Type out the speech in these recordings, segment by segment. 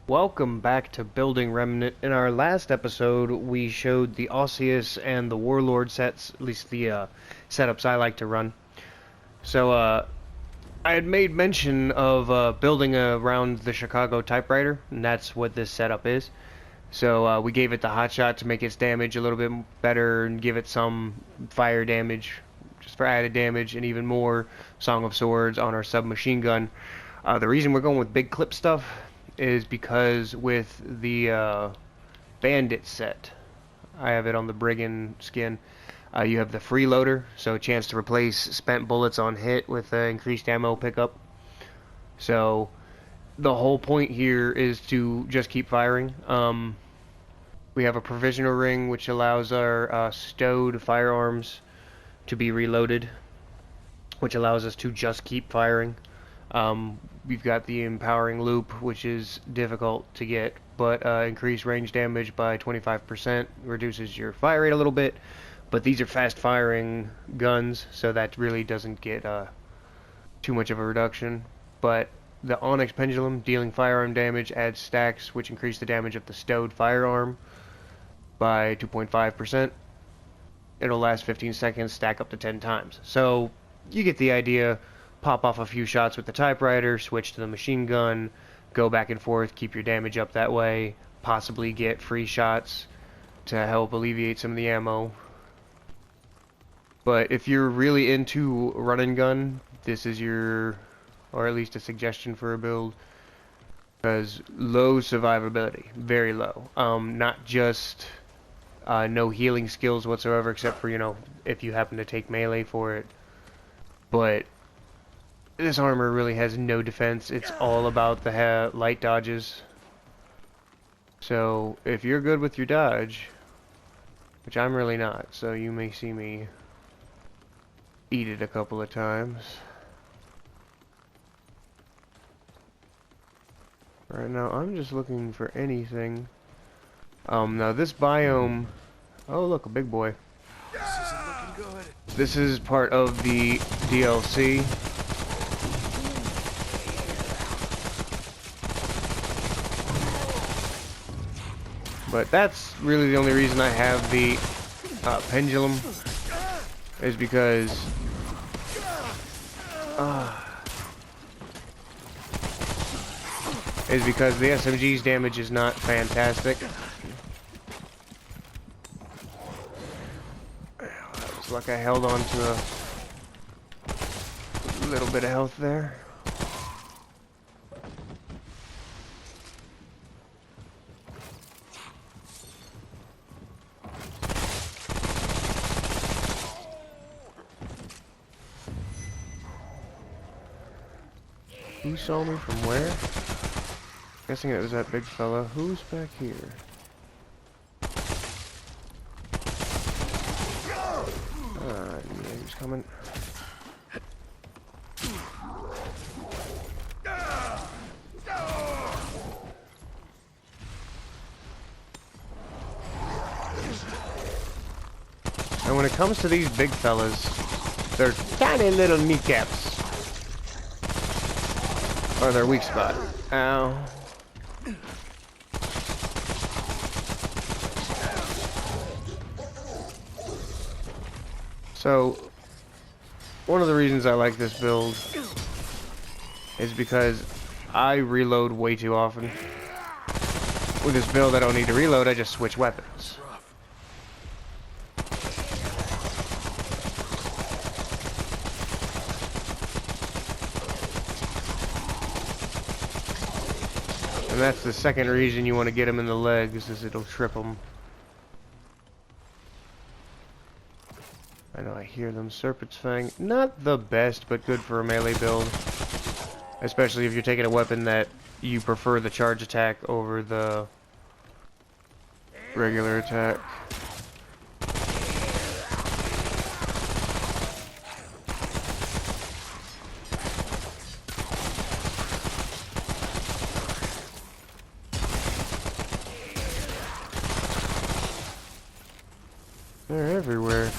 Welcome back to Building Remnant. In our last episode, we showed the Osseous and the Warlord sets, at least the setups I like to run. So, I had made mention of building around the Chicago typewriter, and that's what this setup is. So, we gave it the hotshot to make its damage a little bit better and give it some fire damage, just for added damage, and even more Song of Swords on our submachine gun. The reason we're going with big clip stuff is because with the Bandit set, I have it on the Brigand skin, you have the freeloader, so a chance to replace spent bullets on hit with increased ammo pickup. So the whole point here is to just keep firing. We have a provisional ring which allows our stowed firearms to be reloaded, which allows us to just keep firing. We've got the empowering loop, which is difficult to get, but increased range damage by 25%, reduces your fire rate a little bit, but these are fast firing guns, so that really doesn't get too much of a reduction. But the Onyx Pendulum, dealing firearm damage, adds stacks, which increase the damage of the stowed firearm by 2.5%. It'll last 15 seconds, stack up to 10 times. So you get the idea. Pop off a few shots with the typewriter, switch to the machine gun, go back and forth, keep your damage up that way, possibly get free shots to help alleviate some of the ammo. But if you're really into run and gun, this is your, or at least a suggestion for a build, because low survivability, very low. Not just no healing skills whatsoever, except for, if you happen to take melee for it, but this armor really has no defense. It's all about the light dodges. So if you're good with your dodge, which I'm really not, so you may see me eat it a couple of times. Right now I'm just looking for anything. Now this biome, oh look, a big boy. This isn't looking good. This is part of the DLC. But that's really the only reason I have the pendulum, is because the SMG's damage is not fantastic. It's like I held on to a little bit of health there. Who saw me from where? Guessing it was that big fella. Who's back here? Yeah, he's coming. And when it comes to these big fellas, they're tiny little kneecaps. Or their weak spot. Ow. So, one of the reasons I like this build is because I reload way too often. With this build I don't need to reload, I just switch weapons. And that's the second reason you want to get him in the legs, is it'll trip him. I know I hear them. Serpent's Fang. Not the best, but good for a melee build. Especially if you're taking a weapon that you prefer the charge attack over the regular attack. They're everywhere.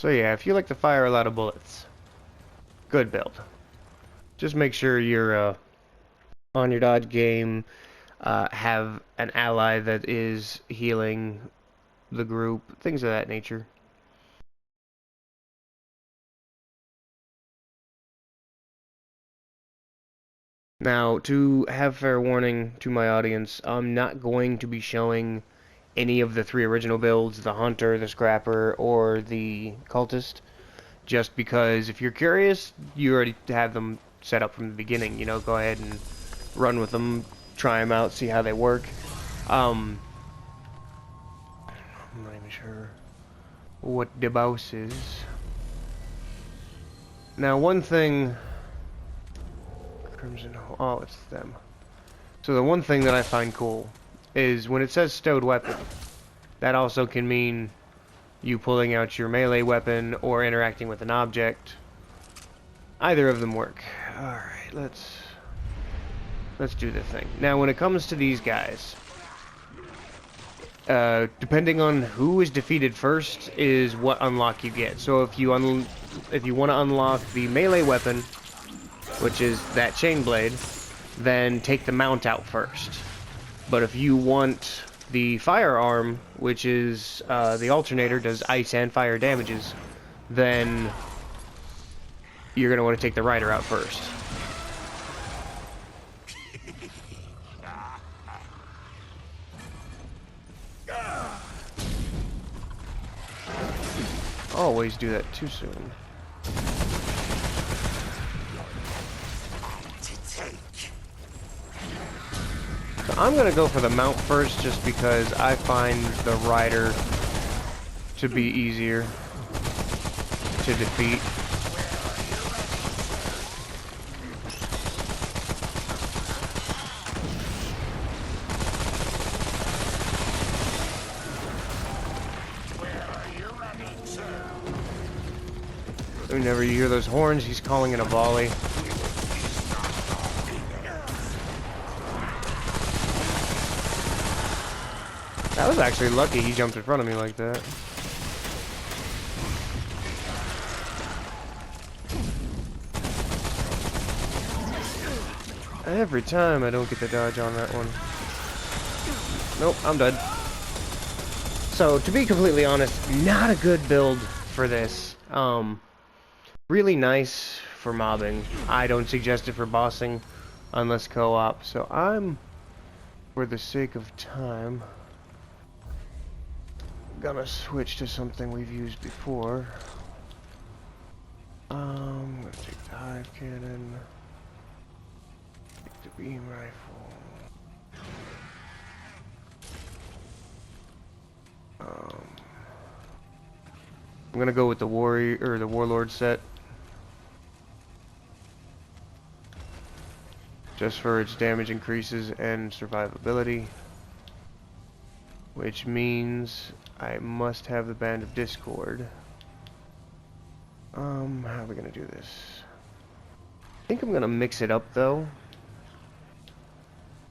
So yeah, if you like to fire a lot of bullets, good build. Just make sure you're on your dodge game, have an ally that is healing the group, things of that nature. Now, to have fair warning to my audience, I'm not going to be showing any of the three original builds, the Hunter, the Scrapper, or the Cultist, just because if you're curious, you already have them set up from the beginning. You know, go ahead and run with them, try them out, see how they work. I'm not even sure what the boss is. Now, one thing... Crimson... Oh, it's them. So the one thing that I find cool is when it says stowed weapon, that also can mean you pulling out your melee weapon or interacting with an object. Either of them work. Alright, let's do the thing. Now, when it comes to these guys, depending on who is defeated first is what unlock you get. So if you want to unlock the melee weapon, which is that chain blade, then take the mount out first. But if you want the firearm, which is the alternator, does ice and fire damages, then you're going to want to take the rider out first. Always do that too soon. So I'm going to go for the mount first just because I find the rider to be easier to defeat. Whenever you hear those horns, he's calling in a volley. That was actually lucky he jumped in front of me like that. Every time I don't get the dodge on that one. Nope, I'm dead. So, to be completely honest, not a good build for this. Really nice for mobbing. I don't suggest it for bossing unless co-op. So I'm, for the sake of time, gonna switch to something we've used before. I'm gonna take the hive cannon, take the beam rifle. I'm gonna go with the warrior or the warlord set, just for its damage increases and survivability, which means I must have the Band of Discord. How are we gonna do this? I think I'm gonna mix it up though.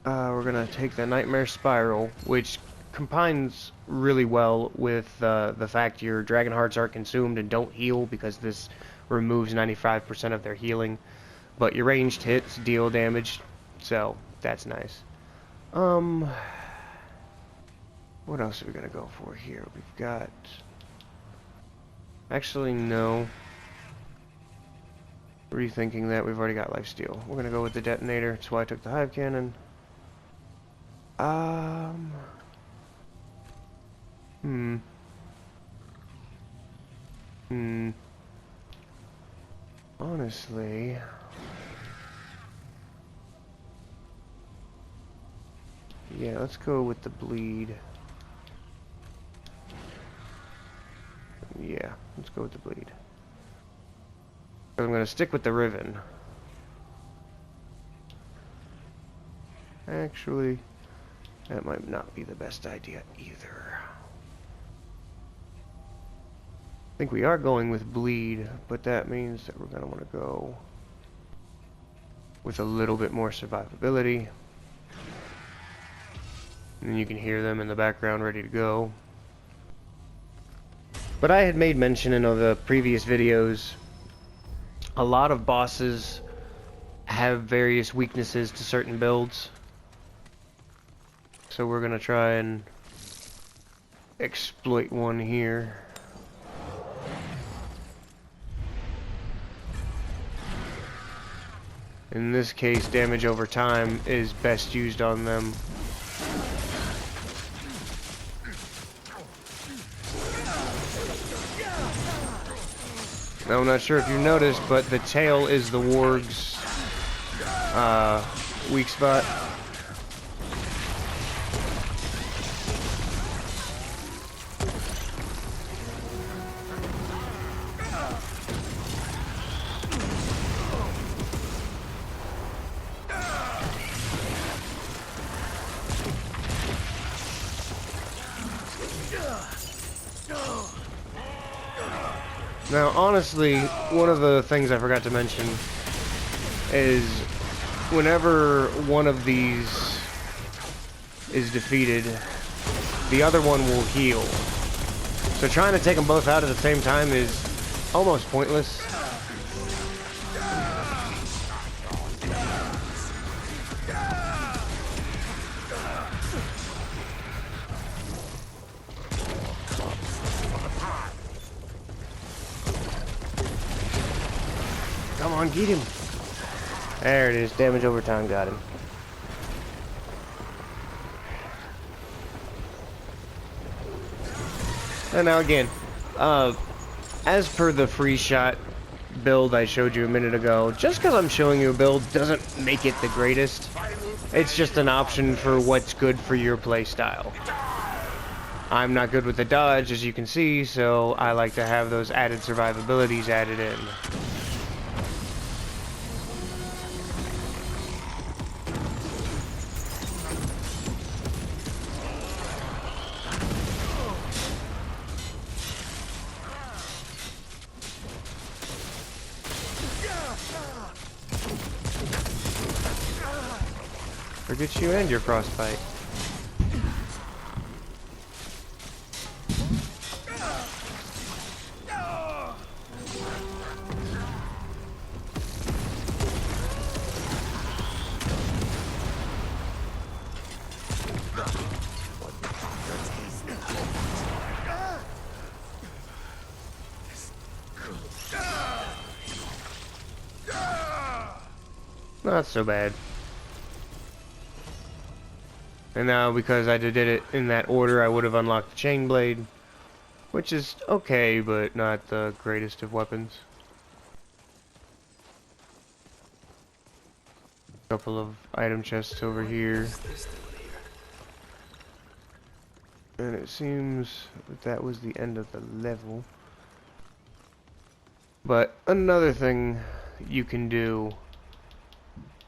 We're gonna take the Nightmare Spiral, which combines really well with the fact your Dragon Hearts are consumed and don't heal because this removes 95% of their healing. But your ranged hits deal damage, so that's nice. What else are we gonna go for here? We've got... Actually, no. Rethinking that, we've already got lifesteal. We're gonna go with the detonator, that's why I took the hive cannon. Honestly... Yeah, let's go with the bleed. Yeah, let's go with the bleed. I'm gonna stick with the Riven. Actually, that might not be the best idea either. I think we are going with bleed, but that means that we're gonna want to go with a little bit more survivability. And you can hear them in the background ready to go. But I had made mention in the previous videos, a lot of bosses have various weaknesses to certain builds. So we're gonna try and exploit one here. In this case, damage over time is best used on them. Now, I'm not sure if you noticed, but the tail is the warg's weak spot. Now, honestly, one of the things I forgot to mention is whenever one of these is defeated, the other one will heal. So trying to take them both out at the same time is almost pointless. Come on, get him. There it is. Damage over time got him. And now again, as per the free shot build I showed you a minute ago, just because I'm showing you a build doesn't make it the greatest. It's just an option for what's good for your playstyle. I'm not good with the dodge, as you can see, so I like to have those added survivabilities added in. Forget you and your frostbite. Not so bad. And now, because I did it in that order, I would have unlocked the chain blade, which is okay, but not the greatest of weapons. Couple of item chests over here. And it seems that that was the end of the level. But another thing you can do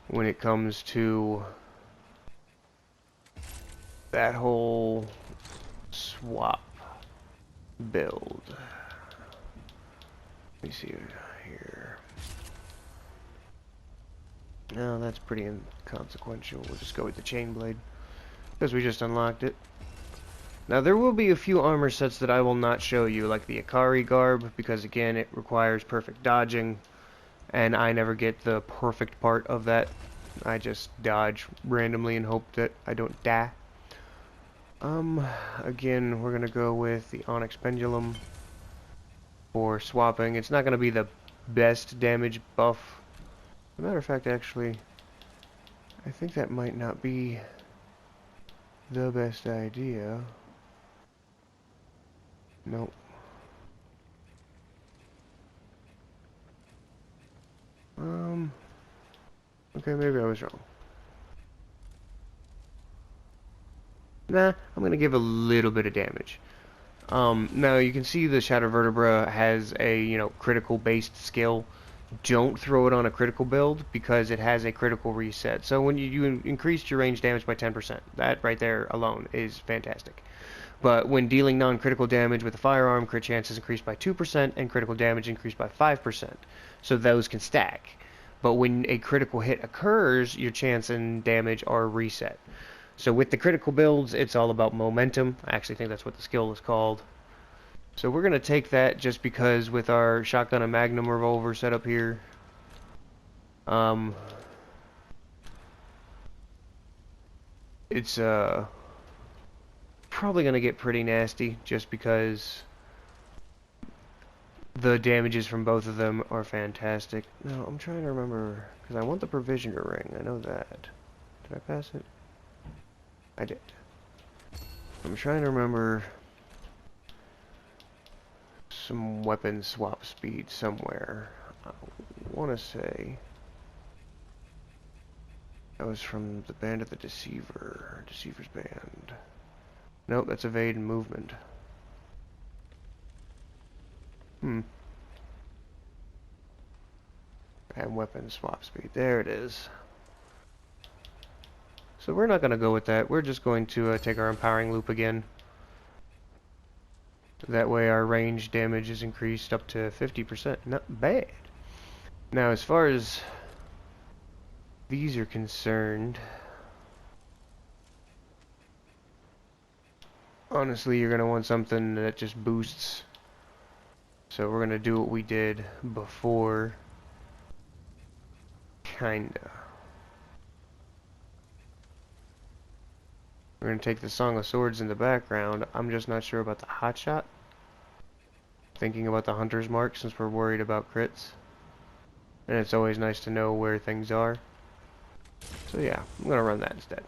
when it comes to that whole swap build. Let me see here. No, that's pretty inconsequential. We'll just go with the chain blade because we just unlocked it. Now there will be a few armor sets that I will not show you, like the Ikari garb, because again it requires perfect dodging, and I never get the perfect part of that. I just dodge randomly and hope that I don't die. Again, we're gonna go with the Onyx Pendulum for swapping. It's not gonna be the best damage buff. As a matter of fact, actually, I think that might not be the best idea. Nope. Okay, maybe I was wrong. Nah, I'm gonna give a little bit of damage. Now you can see the Shadow Vertebra has a, critical based skill. Don't throw it on a critical build because it has a critical reset. So when you increased your range damage by 10%, that right there alone is fantastic. But when dealing non-critical damage with a firearm, crit chance is increased by 2% and critical damage increased by 5%. So those can stack. But when a critical hit occurs, your chance and damage are reset. So with the critical builds, it's all about momentum. I actually think that's what the skill is called. So we're gonna take that just because with our shotgun and magnum revolver set up here, it's probably gonna get pretty nasty just because the damages from both of them are fantastic. No, I'm trying to remember because I want the provisioner ring. I know that. Did I pass it? I did. I'm trying to remember some weapon swap speed somewhere. I want to say that was from the Bandit the Deceiver's Band. Nope, that's evade and movement. And weapon swap speed. There it is. So we're not going to go with that. We're just going to take our empowering loop again. That way our range damage is increased up to 50%. Not bad. Now as far as these are concerned, honestly you're going to want something that just boosts. So we're going to do what we did before. Kinda. We're going to take the Song of Swords in the background. I'm just not sure about the hotshot. Thinking about the hunter's mark since we're worried about crits. And it's always nice to know where things are. So yeah, I'm going to run that instead.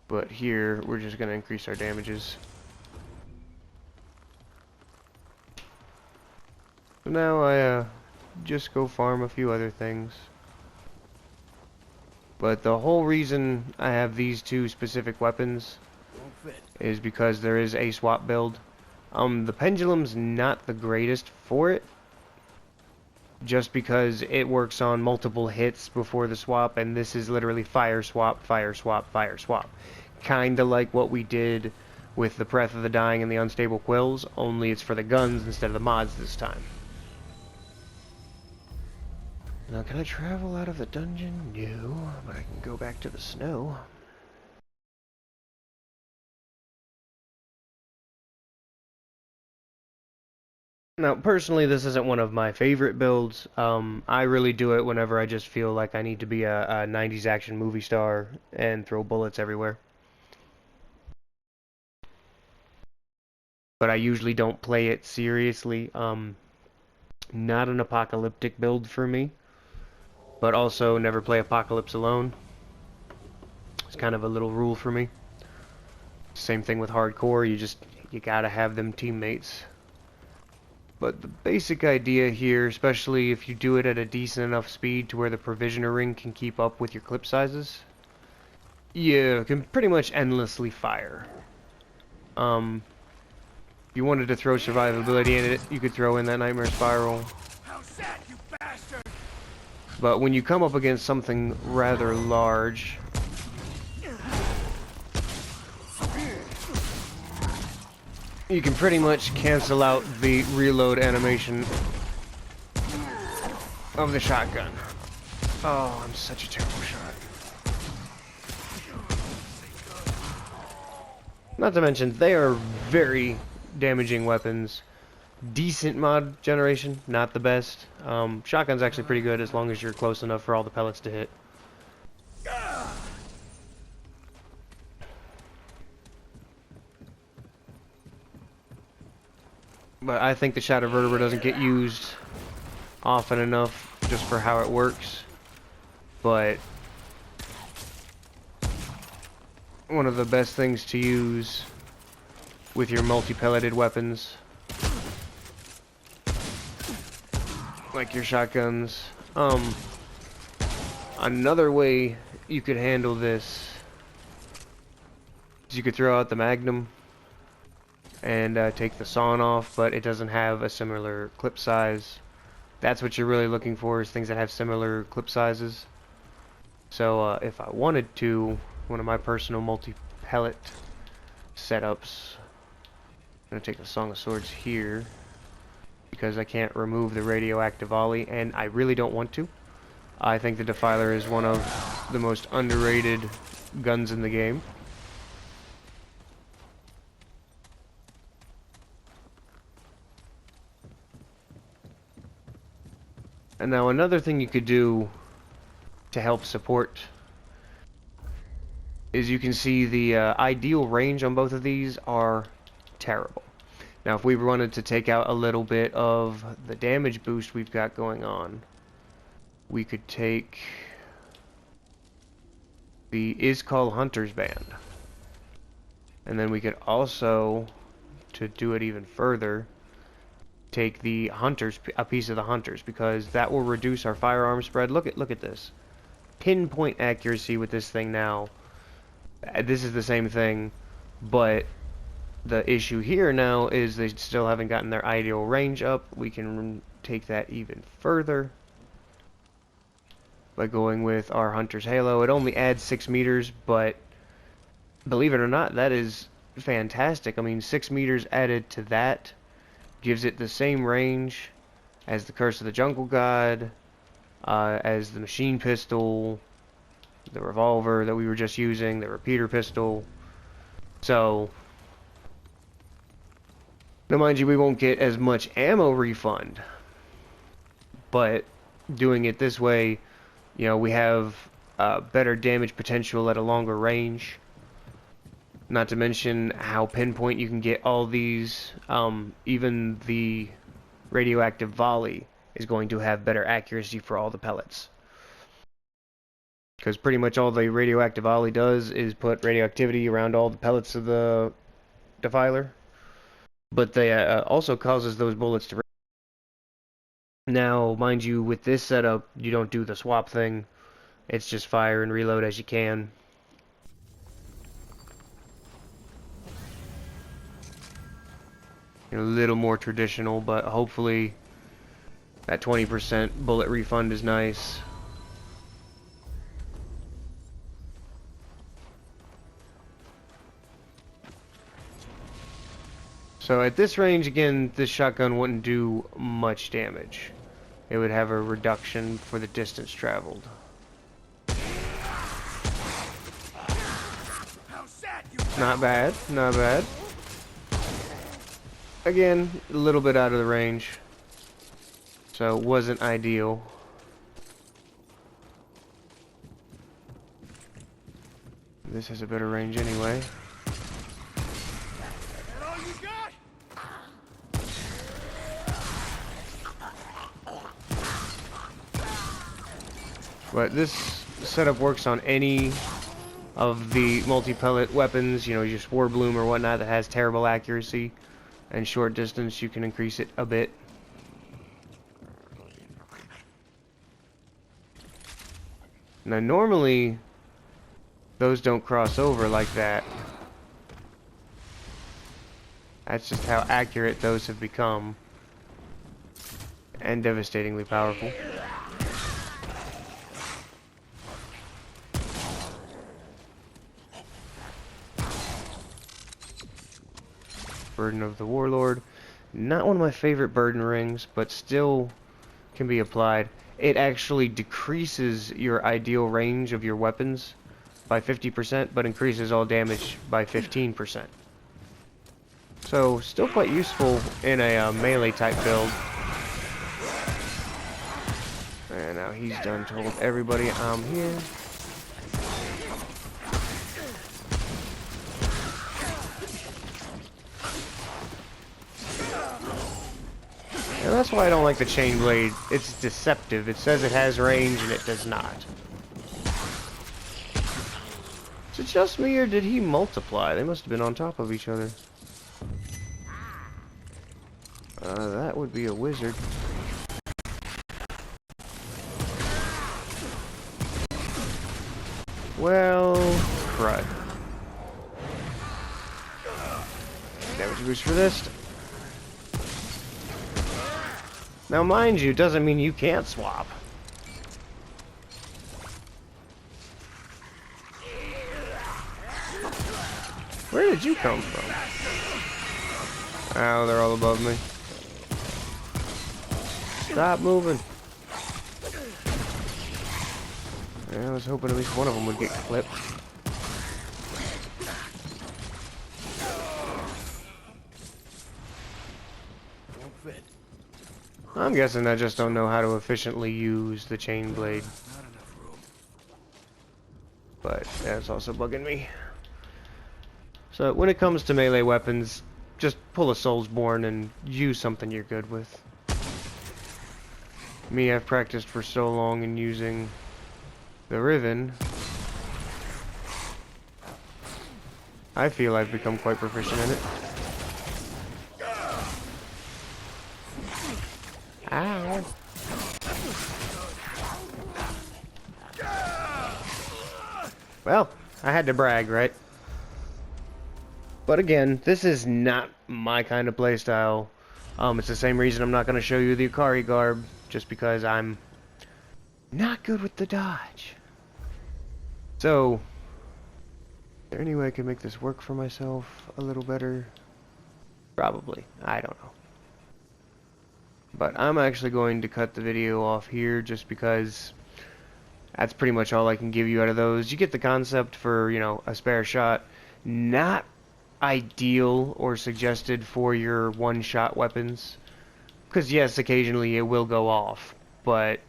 But here, we're just going to increase our damages. So now I just go farm a few other things. But the whole reason I have these two specific weapons is because there is a swap build. The pendulum's not the greatest for it, just because it works on multiple hits before the swap, and this is literally fire swap, fire swap, fire swap. Kinda like what we did with the Breath of the Dying and the Unstable Quills, only it's for the guns instead of the mods this time. Now, can I travel out of the dungeon? No, but I can go back to the snow. Now, personally, this isn't one of my favorite builds. I really do it whenever I just feel like I need to be a 90s action movie star and throw bullets everywhere. But I usually don't play it seriously. Not an apocalyptic build for me. But also never play Apocalypse alone. It's kind of a little rule for me. Same thing with hardcore, you gotta have them teammates. But the basic idea here, especially if you do it at a decent enough speed to where the provisioner ring can keep up with your clip sizes, you can pretty much endlessly fire. If you wanted to throw survivability in it, you could throw in that Nightmare Spiral. But when you come up against something rather large, you can pretty much cancel out the reload animation of the shotgun. Oh, I'm such a terrible shot. Not to mention, they are very damaging weapons. Decent mod generation, not the best. Shotgun's actually pretty good as long as you're close enough for all the pellets to hit. But I think the Shadow Vertebra doesn't get used often enough just for how it works. But one of the best things to use with your multi-pelleted weapons, like your shotguns. Another way you could handle this is you could throw out the Magnum and take the sawn off, but it doesn't have a similar clip size. That's what you're really looking for, is things that have similar clip sizes. So if I wanted to, one of my personal multi-pellet setups, I'm going to take the Song of Swords here, because I can't remove the radioactive volley, and I really don't want to. I think the Defiler is one of the most underrated guns in the game. And now another thing you could do to help support is you can see the ideal range on both of these are terrible. Now if we wanted to take out a little bit of the damage boost we've got going on, we could take the Iskall Hunter's Band. And then we could also, to do it even further, take the Hunters, a piece of the Hunters, because that will reduce our firearm spread. Look at this. Pinpoint accuracy with this thing now. This is the same thing, but the issue here now is they still haven't gotten their ideal range up. We can take that even further by going with our Hunter's Halo. It only adds 6 meters, but believe it or not, that is fantastic. I mean, 6 meters added to that gives it the same range as the Curse of the Jungle God, as the machine pistol, the revolver that we were just using, the repeater pistol. So, now mind you, we won't get as much ammo refund, but doing it this way, you know, we have better damage potential at a longer range. Not to mention how pinpoint you can get all these. Even the radioactive volley is going to have better accuracy for all the pellets. Because pretty much all the radioactive volley does is put radioactivity around all the pellets of the defiler. But they also causes those bullets to... Now, mind you, with this setup, you don't do the swap thing. It's just fire and reload as you can. A little more traditional, but hopefully that 20% bullet refund is nice. So at this range, again, this shotgun wouldn't do much damage. It would have a reduction for the distance traveled. Not bad, not bad. Again, a little bit out of the range, so it wasn't ideal. This has a better range anyway. But this setup works on any of the multi-pellet weapons, you know, just Warbloom or whatnot that has terrible accuracy. And short distance, you can increase it a bit. Now, normally, those don't cross over like that. That's just how accurate those have become. And devastatingly powerful. Burden of the Warlord. Not one of my favorite burden rings, but still can be applied. It actually decreases your ideal range of your weapons by 50%, but increases all damage by 15%. So, still quite useful in a melee type build. And now he's done told everybody I'm here. And that's why I don't like the chain blade. It's deceptive. It says it has range and it does not. Is it just me or did he multiply? They must have been on top of each other. That would be a wizard. Well, crud. Damage boost for this. Now, mind you, doesn't mean you can't swap. Where did you come from? Oh, they're all above me. Stop moving. Yeah, I was hoping at least one of them would get clipped. Won't fit. I'm guessing I just don't know how to efficiently use the chain blade. Not enough room. But that's also bugging me. So when it comes to melee weapons, just pull a Soulsborne and use something you're good with. Me, I've practiced for so long in using the Riven. I feel I've become quite proficient in it. Ow. Well, I had to brag, right? But again, this is not my kind of playstyle. It's the same reason I'm not going to show you the Ikari garb, just because I'm not good with the dodge. So, is there any way I can make this work for myself a little better? Probably. I don't know. But I'm actually going to cut the video off here just because that's pretty much all I can give you out of those. You get the concept for, you know, a spare shot. Not ideal or suggested for your one-shot weapons. Because yes, occasionally it will go off, but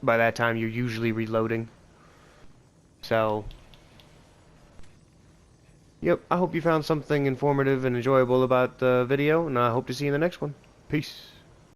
by that time you're usually reloading. So, yep, I hope you found something informative and enjoyable about the video, and I hope to see you in the next one. Peace.